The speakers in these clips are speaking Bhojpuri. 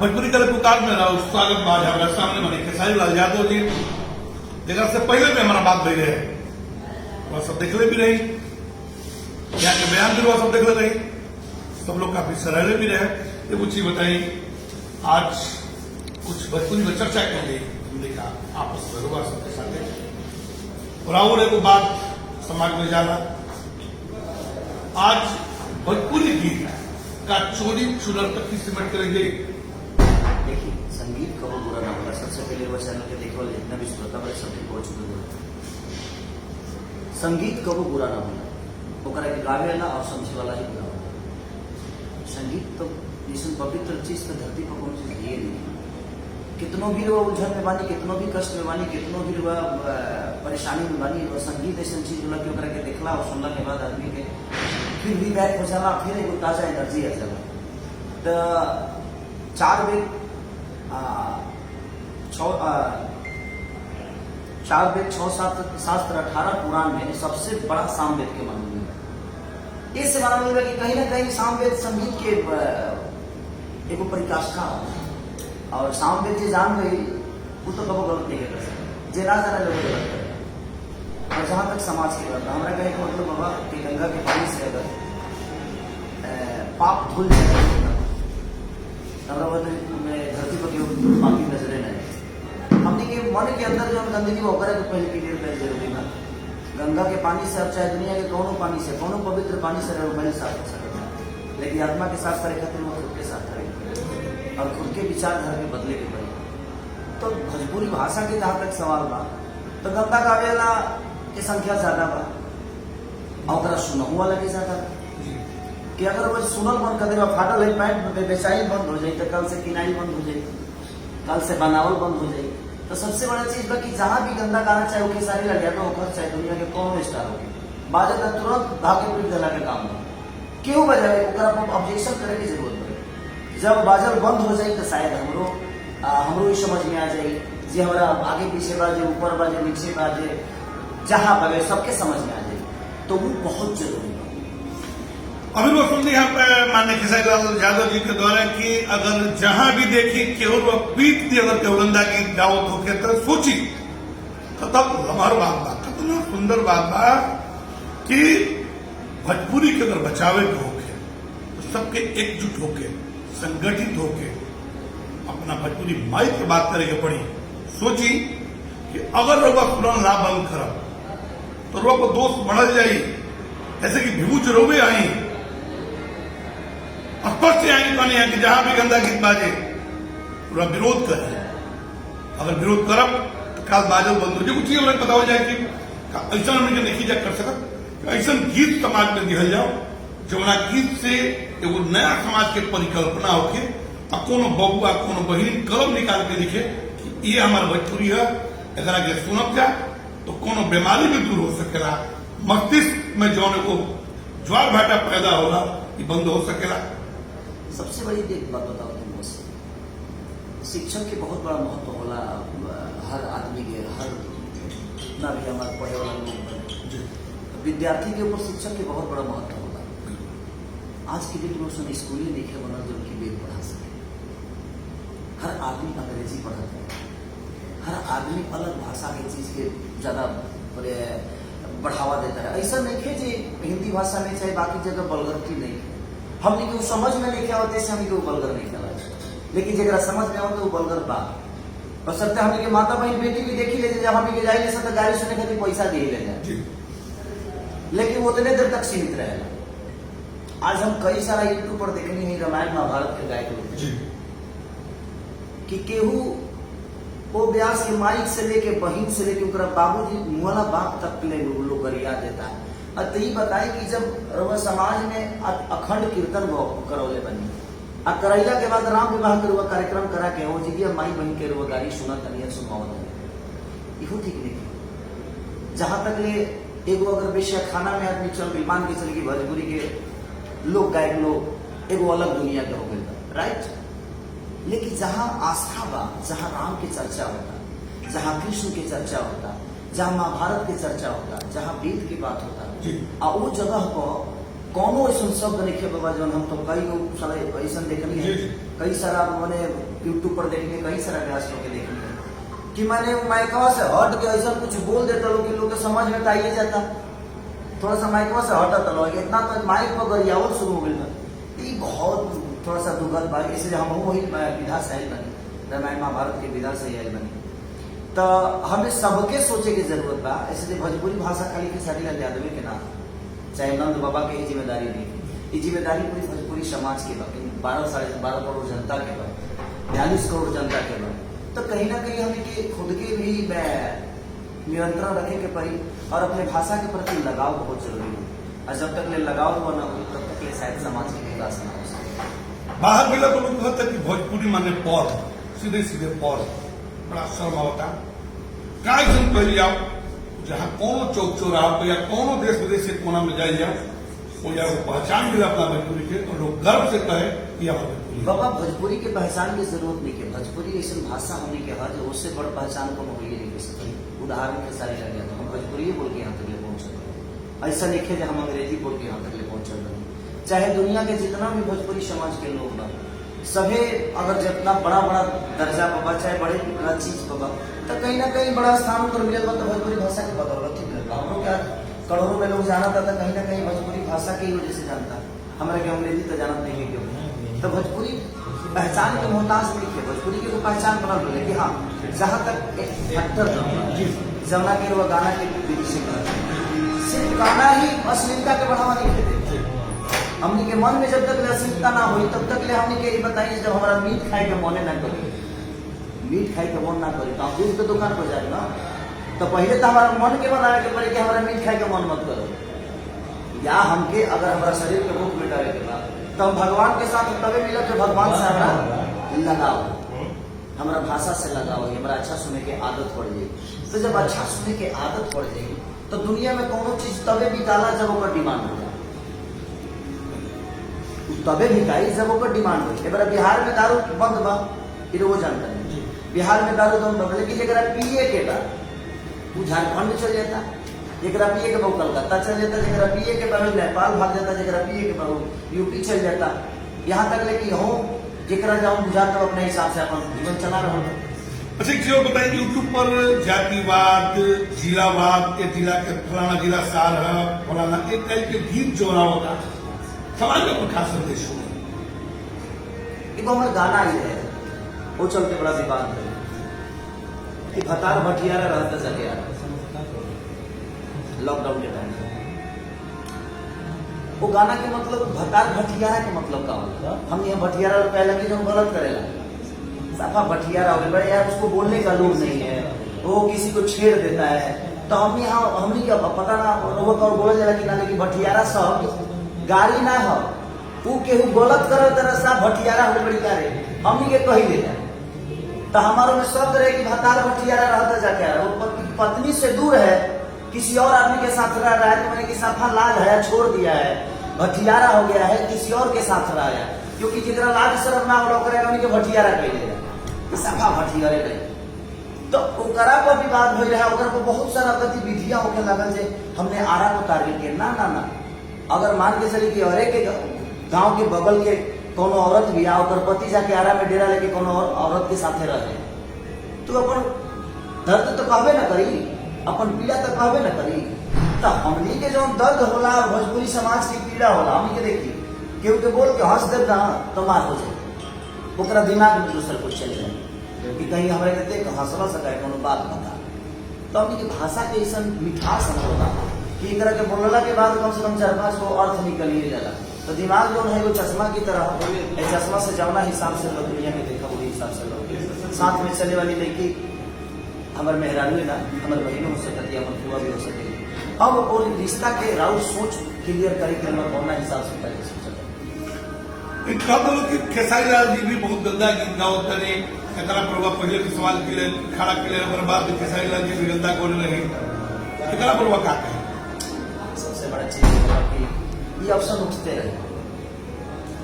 भोजपुरी कल पुकार में रहा स्वागत बाज हमारा सामने बने खेसारी लाल यादव जी जगह से पहले भी हमारा बात भई रहे वह सब देखले भी रही, यहाँ के बयान भी वह सब देखले रही, सब लोग काफी सराहनीय भी रहे। ये कुछ चीज बताई, आज कुछ भोजपुरी में चर्चा कर ली हमने कहा आपस में हुआ सबके साथ और और एक बात समाज में जाना, आज भोजपुरी गीत का चोरी चुनर तक की सिमट करेंगे। देखिए, संगीत कबो बुरा ना होगा। सबसे पहले वो चैनल के देखो जितना भी श्रोता बड़े सबके पहुंच चुके हैं। संगीत कबो बुरा ना होगा, ओकरा के गावे वाला और समझे वाला ही बुरा होगा। संगीत तो जिसमें पवित्र चीज तो धरती पर कौन चीज है नहीं। कितनों भी लोग उलझन में बानी, कितनों भी कष्ट में बानी, कितनों भी लोग परेशानी में बानी, और संगीत ऐसा चीज होला कि ओकरा के देखला और सुनला के बाद आदमी के फिर भी बैक हो जाला, फिर एगो ताजा एनर्जी आ जाला। तो 4 वेद 6 शास्त्र 18 पुराण में सबसे बड़ा सामवेद के मानव है। इससे मानव है कि कहीं ना कहीं सामवेद संगीत के एगो परिकाष्ठा और सामवेद जो जान गई वो तो कबो गलत नहीं कर सकते, जे ना जाना लोग गलत करे। और जहां तक समाज की बात हमारा कहे का मतलब बाबा कि गंगा के पानी से अगर पाप धुल जाए धरती पर पापी नजरे नहीं। हमने के मन के अंदर जो गंदगी वो करे तो पहले क्लियर कर जरूरी ना। गंगा के पानी से अब चाहे दुनिया के कौनो पानी से, कौनो पवित्र पानी से रहो पहले साफ कर सकते हैं, लेकिन आत्मा के साथ करे खातिर वो खुद के साथ करे और खुद के विचारधारा में बदले के पड़े। तो भोजपुरी भाषा के जहां तक सवाल बा तो गंगा गावेला की संख्या ज्यादा बा और सुनहु वाला के ज्यादा बा कि अगर वो सुनल बंद कर देगा, फाटल है पैंट बेचाई बंद हो जाए, तो कल से किनाई बंद हो जाए, कल से बनावल बंद हो जाए। तो सबसे बड़ा चीज बा कि जहां भी गंदा गाना चाहे वो खेसारी लग गया तो ओकर चाहे दुनिया के कौन स्टार हो बाजे का तुरंत भागे पीट देला के काम बा। क्यों बजाए ओकरा पर ऑब्जेक्शन करे की जरूरत पड़े। जब बाजल बंद हो जाए तो शायद हमरो ही समझ में आ जाए जे हमारा आगे पीछे बाजे, ऊपर बाजे, नीचे बाजे, जहां बाजे सबके समझ में आ जाए, तो वो बहुत जरूरी है। अभी वो सुन यहाँ पे माननीय खेसारी लाल यादव जी के द्वारा कि अगर जहां भी देखी केवल वह पीठ दी अगर केवलंदा की दावत होके तो सोची तो तब हमार बात बा कितना सुंदर बात बा कि भोजपुरी के अगर बचावे के होके तो सबके एकजुट होके संगठित होके अपना भोजपुरी माई की बात करेंगे पड़ी। सोची कि अगर रोगा सुनल ना बंद करब तो रोग को दोस्त बढ़ जाई, ऐसे कि भिभू रोबे आई स्पष्ट आएंगे कहने हैं कि जहां भी गंदा गीत बाजे पूरा विरोध करे। अगर विरोध करब तो काल बाजल बंद हो जाए। कुछ ही पता हो जाए कि ऐसा हमने नहीं जा कर सकत, ऐसा गीत समाज में दिहल जाओ जौना गीत से एगो नया समाज के परिकल्पना होके और कोनो बबुआ कोनो बहिन कलम निकाल के लिखे कि ये हमारा भोजपुरी है, एकरा के सुनब जा तो कोनो बीमारी भी दूर हो सकेला, मस्तिष्क में जौन को ज्वार भाटा पैदा होला ये बंद हो सकेला। सबसे बड़ी एक बात बताओ तुम से, शिक्षक के बहुत बड़ा महत्व होला हर आदमी के, हर जितना भी हमारे पढ़े वाला लोग विद्यार्थी के ऊपर शिक्षक के बहुत बड़ा महत्व होला। आज के दिन में स्कूल ही देखे बना जो उनकी वेद पढ़ा सके। हर आदमी अंग्रेजी पढ़ाता है, हर आदमी अलग भाषा की चीज के ज्यादा बढ़ावा देता है। ऐसा नहीं है कि हिंदी भाषा में चाहे बाकी जगह बलगरती नहीं है, हमने क्यों समझ में नहीं क्या होते से हमें क्यों बलगर नहीं खेला, लेकिन जरा समझ में आओ तो वो बलगर बा। और सकते हमने के माता बहन बेटी भी देखी ले जब हमने के जाए तो गाड़ी सुने खातिर पैसा दे ले जाए, लेकिन वो उतने देर तक सीमित रहेगा। आज हम कई सारा यूट्यूब पर देखनी है रामायण महाभारत के गायक लोग कि केहू वो व्यास के माइक से लेके बहन से लेके बाबूजी मुहला बाप तक ले लोग गरिया देता है। तो ये बताए कि जब समाज में अखंड कीर्तन करौले बनी आ करैला के बाद राम विवाह के कार्यक्रम करा के हो जगह माई बहन के गाड़ी सुना तनिया सुनवावत इहो ठीक नहीं। जहां तक ले एगो अगर बेशक खाना में आदमी चल गई मान के चल गई भोजपुरी के लोग गायक लोग एगो अलग दुनिया के हो गए, राइट। लेकिन जहां आस्था बा, जहां राम की चर्चा होता, जहां कृष्ण की चर्चा होता, जहां महाभारत की चर्चा होता, जहां वेद की बात होता, और वो जगह पर कौनो ऐसा शब्द नहीं है बाबा जौन हम तो कई सारा ऐसा देखनी है, कई सारा मैंने यूट्यूब पर देखने, कई सारा व्यास लोग के देखनी है कि मैंने माइकवा से हट के ऐसा कुछ बोल देता लोग कि लोग के समझ में तो आइए जाता, थोड़ा सा माइकवा से हटा लोग इतना तो माइक पर गरियावल शुरू हो गया। ये बहुत थोड़ा सा दुखद बात, इसलिए हम वही विधा से आयल बनी, रामायण महाभारत के विधा से आयल बनी। तो हमें सबके सोचे की जरूरत बा, इसलिए भोजपुरी भाषा खाली खेसारी लाल यादव के नाम, चाहे नंद बाबा के जिम्मेदारी नहीं, ये जिम्मेदारी पूरी भोजपुरी समाज के बा, 12 करोड़ जनता के बा, 42 करोड़ जनता के बा। तो कहीं ना कहीं हमें के खुद के भी नियंत्रण रखे के पड़ी और अपने भाषा के प्रति लगाव बहुत जरूरी है। और जब तक ले लगाव हुआ ना हो तब तक ले शायद समाज की विकास ना हो सके। बाहर मिला तो लोग कहते कि भोजपुरी माने पौर, सीधे सीधे पौर, बड़ा शर्म होता काय सुन पहले आओ जहाँ कोनो चौक चौराहा पे या कोनो देश विदेश के कोना में जाइए वो या वो पहचान मिला अपना भोजपुरी के और लोग गर्व से कहे कि यह भोजपुरी। बाबा भोजपुरी के पहचान की जरूरत नहीं है, भोजपुरी ऐसी भाषा होने के बाद उससे बड़ पहचान को हो ही नहीं कर सकती। उदाहरण के सारे लगे तो हम भोजपुरी बोल के यहाँ तक ले पहुंच सकते, ऐसा नहीं है कि हम अंग्रेजी बोल के यहाँ तक ले पहुंच सकते। चाहे दुनिया के जितना भी भोजपुरी समाज के लोग बा सभी अगर जितना बड़ा बड़ा दर्जा बाबा चाहे बड़े बड़ा चीज बाबा तो कहीं ना कहीं बड़ा स्थान पर मिले तो भोजपुरी भाषा के बदौलत ही मिलता। हम लोग क्या करोड़ों में लोग जाना था कहीं ना कहीं भोजपुरी भाषा की वजह से जानता, हमारे के अंग्रेजी तो जानत नहीं है क्यों। तो भोजपुरी पहचान के मोहताज नहीं है, भोजपुरी की पहचान बनल रहे कि हाँ जहाँ तक फैक्टर जमुना के वो गाना के सिर्फ गाना ही अश्लीलता के बढ़ावा नहीं देते। हमने के मन में जब तक अश्लीलता ना हुई तब तक ले हमने के बताइए जब हमारा मीट खाए के मने ना करी, मीट खाए के मन ना करी तो दूध के दुकान पर जाए ना तो पहले तो हमारा मन के बनाने के पड़े कि हमारा मीट खाए के मन मत करो, या हमके अगर हमारा शरीर के भूख मिटावे के बाद तो हम भगवान के साथ तबे मिले तो भगवान से हमारा लगाओ, हमारा भाषा से लगाओ, हमारा अच्छा सुनने की आदत पड़ जाएगी। तो जब अच्छा सुनने की आदत पड़ जाएगी तो दुनिया में कोनो चीज तबे भी डाला जब ओकर डिमांड हो जाए, तबे बिकाई जब ओकर डिमांड हो। एक बार बिहार में दारू बंद बा फिर वो जानता नहीं, बिहार में दारू बंद बा लेकिन एक पिए के बा वो झारखंड चल जाता, एक पिए के बहु कलकत्ता चल जाता, एक पिए के बहु नेपाल भाग जाता, एक पिए के बहु यूपी चल जाता। यहाँ तक लेकिन हो जरा जाऊँ बुझाता अपने हिसाब से अपन जीवन चला रहा हूँ। अच्छा एक चीज बताइए, यूट्यूब पर जातिवाद, जिलावाद के जिला के फलाना जिला सार है फलाना एक कई के गीत जो रहा होता समाज में कुछ खास संदेश हो। देखो हमारा गाना ही है वो चलते बड़ा विवाद है कि भतार भटियारा रहता चले आ लॉकडाउन के टाइम वो गाना के मतलब भतार भटियारा के मतलब का होगा। हम यहाँ भटियारा पहले की हम गलत करेला साफा भटियारा हो गया यार, उसको बोलने का लोग नहीं है, वो किसी को छेड़ देता है। तो हम यहाँ हमने क्या पता ना वो बोला जाएगा कि ना लेकिन भटियारा सब गाड़ी ना हो वो केहू गलत करे तरह सा भटियारा हो बड़ी करे हमनी के कही देता। तो हमारे में शब्द रहे कि भतार भटियारा रहता जाके वो पत्नी से दूर है किसी और आदमी के साथ रह रहा है तो मैंने कि साफा लाज है छोड़ दिया है, भटियारा हो गया है किसी और के साथ रहा है, क्योंकि जितना लाज शर्म ना हो करेगा उनके भटियारा कह देगा साफा भटियारे कहे। तो ओकरा पर विवाद हो रहा है, ओकरा पर बहुत सारा गतिविधियां होके लगल जे हमने आरा को टारगेट किया ना ना ना। अगर मान के चली कि अरे के गांव के बगल के कोनो औरत भी आओ कर पति जाके आरा में डेरा लेके कोनो औरत के साथे रहे तो अपन दर्द तो कहबे ना करी, अपन पीड़ा तो कहबे ना करी। तो हमनी के जो दर्द होला भोजपुरी समाज की पीड़ा होला हमनी के देखी केहू के बोल के हंस देता तो मार हो जाए, ओकरा दिमाग में दूसर कुछ चले जाए कि कहीं हमारे के देख हंसला सका कोनो बात बता। तो हमनी के भाषा के ऐसा मिठास होला कि एक तरह के बोलला के बाद कम से कम 4-5 गो अर्थ निकल ही जाला। तो दिमाग जो है वो चश्मा की तरह चश्मा से जौना हिसाब से लोग दुनिया में देखा वही हिसाब से लोग साथ में चलने वाली लड़की हमारे मेहरारू है ना हमारे बहनों हो सकती है, हमारे बुआ भी हो सकेगी। अब वो रिश्ता के राउट सोच क्लियर करे कि हम कौन हिसाब से पहले सोचा कि खेसारी लाल जी भी बहुत गंदा गीत गाओ तने एकरा पर पहले के सवाल के लिए खड़ा के लिए ओकर बाद खेसारी लाल जी भी गंदा बोल रहे एकरा पर का कहे। सबसे बड़ा चीज है कि ये अवसर उठते रहे,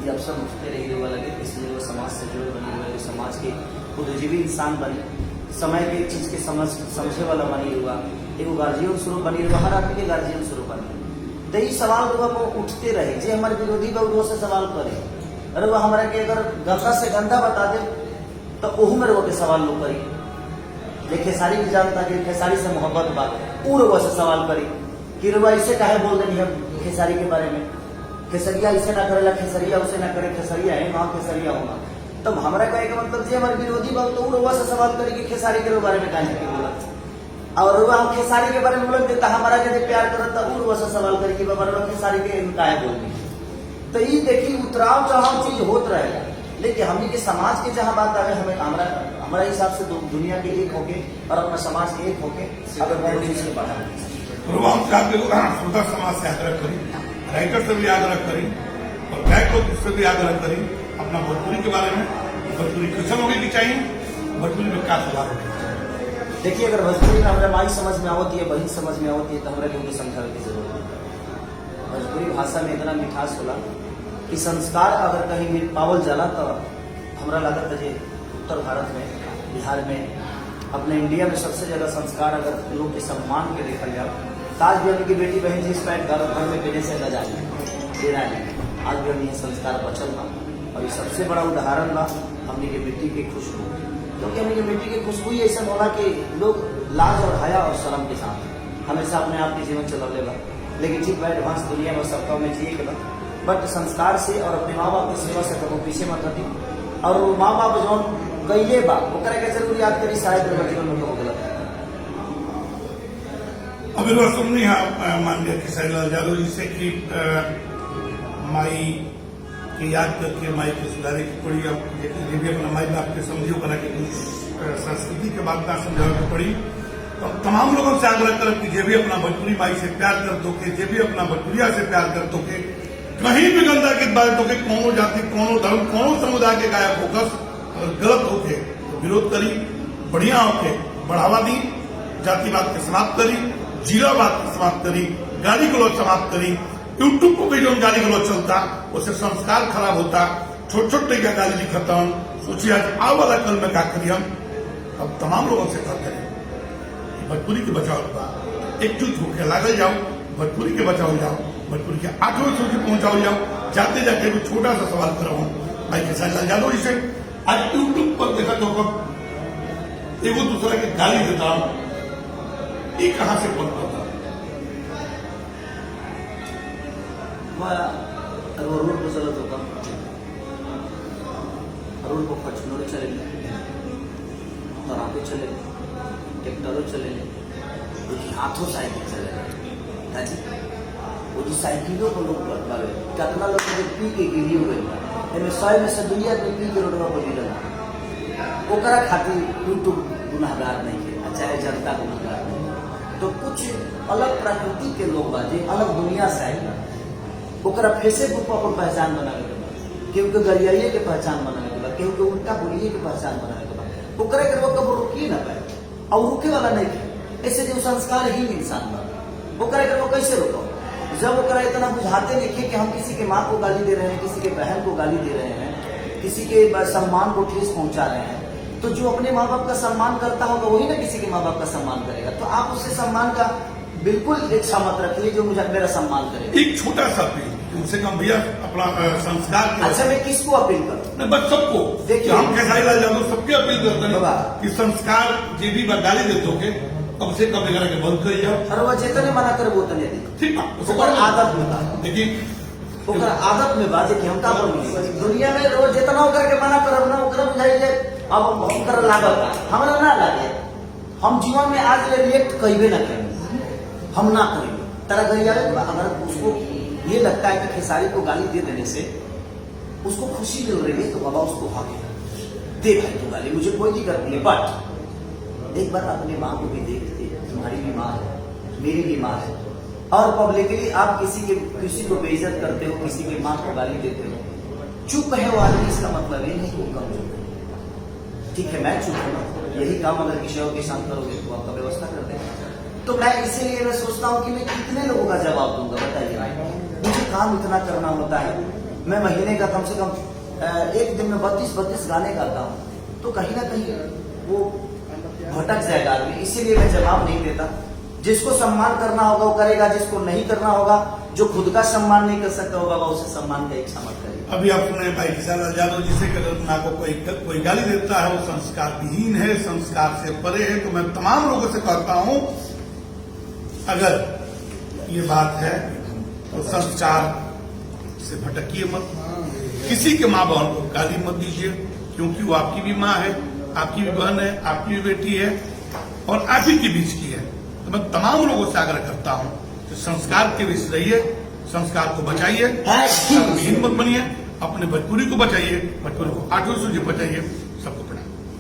ये अवसर उठते रहे वाला लगे इसलिए वो समाज से जुड़े बने हुए समाज के बुद्धिजीवी इंसान बने, समय के चीज के समझे वाला बनी हुआ, एगो गार्जियन स्वरूप बनी हुआ, हर आदमी के गार्जियन स्वरूप बनी। तो ये सवाल रुआ को उठते रहे जे हमारे विरोधी बा से सवाल करे, अरे वह हमारा के अगर गंदा से गंदा बता दे तो ओहू में रुआ के सवाल लोग करी। जे खेसारी की जानता कि खेसारी से मोहब्बत बात उ रुआ से सवाल करी कि रुआ इसे काहे बोल देनी हम खेसारी के बारे में, खेसरिया इसे ना करेला, खेसरिया उसे ना करे, खेसरिया है वहाँ खेसरिया होगा। तब हमारा कहे का मतलब जे हमारे विरोधी बा तो उ रुआ से सवाल करी कि खेसारी के बारे में काहे नहीं बोला, और रुआ हम खेसारी के बारे में बोल देता हमारा के प्यार करता उ रुआ से सवाल करी कि बाबा रुआ खेसारी के काहे बोल दी। तो ये देखिए उतराव चढ़ाव चीज होत रहेगा, लेकिन हमने के समाज के जहाँ बात आवे हमें हमारा हिसाब से दुनिया के एक होके और अपना समाज के एक होके अगर मैं चीज के बढ़ा श्रोता समाज से आग्रह करी, राइटर से भी आग्रह करी और ब्लैक लोग से भी आग्रह करी अपना भोजपुरी के बारे में, भोजपुरी क्वेश्चन होने की चाहिए, भोजपुरी में क्या सुधार होने चाहिए। देखिए अगर भोजपुरी में हमारे माई समझ में आवती है, बहन समझ में आवती है तो हमारे लोग समझाने की जरूरत है। भोजपुरी भाषा में इतना मिठास होला कि संस्कार अगर कहीं पावल जाला तो हमारा लगता है उत्तर भारत में, बिहार में, अपने इंडिया में सबसे ज्यादा संस्कार अगर लोग के सम्मान के देखा जाए तो आज भी उनकी बेटी बहन जिस पैंट घर में पहने से लजा देना है, आज भी हम ये संस्कार बचल बा। और ये सबसे बड़ा उदाहरण बा हमने के बेटी की खुशबू, क्योंकि हमने के बेटी की खुशबू ही ऐसा होला कि लोग लाज और हया और शर्म के साथ हमेशा अपने आप के जीवन चलौले बा। लेकिन ठीक बा एडवांस दुनिया में सबका में जिए के बा, बट संस्कार से और अपने माँ बाप की सेवा से कबो पीछे मत हटी, और वो माँ बाप जो कैले बा ओकरा के जरूर याद करी, शायद जीवन में कबो गलत। अभी बात सुननी है माननीय खेसारी लाल यादव जी से कि माई की याद करके माई को सुधारे की पड़ी, अब भी अपना माई बाप के समझियो करा के संस्कृति के बात ना समझावे की पड़ी। तो तमाम लोगों से आग्रह कर कि जे भी अपना भोजपुरी माई से प्यार कर दो के, जे भी अपना भोजपुरिया से प्यार कर दो के, कहीं भी गंदा गीत बात हो के, कोनो जाति, कोनो धर्म, कोनो समुदाय के गायक फोकस अगर गलत होके तो विरोध करी, बढ़िया होके बढ़ावा दी, जातिवाद के समाप्त करी, जीरावाद के समाप्त करी, गाली गलौज समाप्त करी। यूट्यूब पर भी जो गाली गलौज चलता उससे संस्कार खराब होता, छोटे छोटे क्या गाली लिखता हूँ। सोचिए आज आ वाला कल में क्या करी हम, अब तमाम लोगों से कहते हैं भोजपुरी के बचाव का एकजुट होकर लागल जाओ, भोजपुरी के बचाओ जाओ, भोजपुरी के आठवें सूची पहुंचाओ जाओ। जाते जाते भी छोटा सा सवाल कर रहा हूँ भाई खेसारी लाल यादव जी से, आज यूट्यूब पर देखा तो एगो दूसरा के गाली देता हूँ, ये कहां से बोल पाता रोड पर चलत होता, रोड पर फॉर्च्यूनर चले, तरापे चले, ट्रैक्टरों चले, हाथों साइकिल चले, वो जो साइकिलों को लोग बढ़ावे, कितना लोग पी के गिरी हुए, 100 में से दुनिया में पी के रोडवा पर गिरल, ओकरा खातिर यूट्यूब गुनाहगार नहीं है, चाहे जनता गुनाहगार नहीं। तो कुछ अलग प्रकृति के लोग बाजे, अलग दुनिया से आए, ओकरा फेसबुक पर अपन पहचान बनाने के बाद, केहू के गरियाइए के पहचान बनाने के बाद, केहू के उल्टा बोलिए के पहचान बनाने के बाद, ओकरा के लोग कब रोकिए ना पाए और रुके वाला नहीं थे। ऐसे जो संस्कारहीन इंसान बा ओकरा के लोग कैसे रोको, जब ओकरा इतना बुझाते नहीं कि हम किसी के माँ को गाली दे रहे हैं, किसी के बहन को गाली दे रहे हैं, किसी के सम्मान को ठेस पहुंचा रहे हैं, तो जो अपने माँ बाप का सम्मान करता होगा वही ना किसी के माँ बाप का सम्मान करेगा। तो आप उससे सम्मान का बिल्कुल इच्छा मत रखिए जो मुझे मेरा सम्मान करे। एक छोटा सा अपील उनसे कम भैया अपना संस्कार के अच्छा मैं किसको अपील करूं? बस सबको देखिए, हम खेसारी लाल यादव सबके अपील करते हैं कि संस्कार जे भी गाली देते हो के कम से कम के बंद कर जाओ। अरे वो जितने मना करे वो तने ठीक है, ओकर आदत में बा, लेकिन ओकर आदत में बा कि हम का बोली दुनिया में रोज जितना ओकर के मना करब ना ओकर बुझाई जे अब हम कर लागत हमरा ना लागे, हम जीवन में आज ले रिएक्ट कइबे ना करें, हम ना करें तरह गरियावे। अगर उसको ये लगता है कि खेसारी को गाली दे देने से उसको खुशी मिल रही है तो बाबा उसको हक दे भाई तो गाली, मुझे कोई दिक्कत नहीं। बट एक बार अपने माँ को भी देखते, तुम्हारी भी माँ है, मेरी भी माँ है, और पब्लिकली आप किसी को बेइज्जत करते हो, किसी की माँ को गाली देते हो, चुप है वो आदमी, इसका मतलब ये नहीं कि कमजोर है। ठीक है मैं चुप हूँ, यही काम अगर किसी और के साथ करोगे तो आपका व्यवस्था कर देगा। तो मैं इसीलिए मैं सोचता हूँ कि मैं कितने लोगों का जवाब दूंगा बताइए, मुझे काम इतना करना होता है, मैं महीने का कम से कम एक दिन में 32 गाने गाता हूँ, तो कहीं ना कहीं वो भटक जाएगा आदमी। इसीलिए मैं जवाब नहीं देता, जिसको सम्मान करना होगा वो करेगा, जिसको नहीं करना होगा जो खुद का सम्मान नहीं कर सकता वो बाबा उसे सम्मान का इच्छा मत करिए। अभी आप सुने भाई किसान यादव जी से कि अगर ना को कोई गाली देता है वो संस्कार विहीन है, संस्कार से परे है। तो मैं तमाम लोगों से कहता हूं, अगर ये बात है तो संस्कार से भटकिए मत, किसी के माँ बहन को गाली मत दीजिए, क्योंकि वो आपकी भी माँ है, आपकी भी बहन है, आपकी भी बेटी है और आप ही के बीच की है। तो मैं तमाम लोगों से आग्रह करता हूं कि संस्कार के बीच रहिए, संस्कार को बचाइए, विहीन मत बनिए, अपने भोजपुरी को बचाइए, भोजपुरी को 8वीं सूची बचाइए।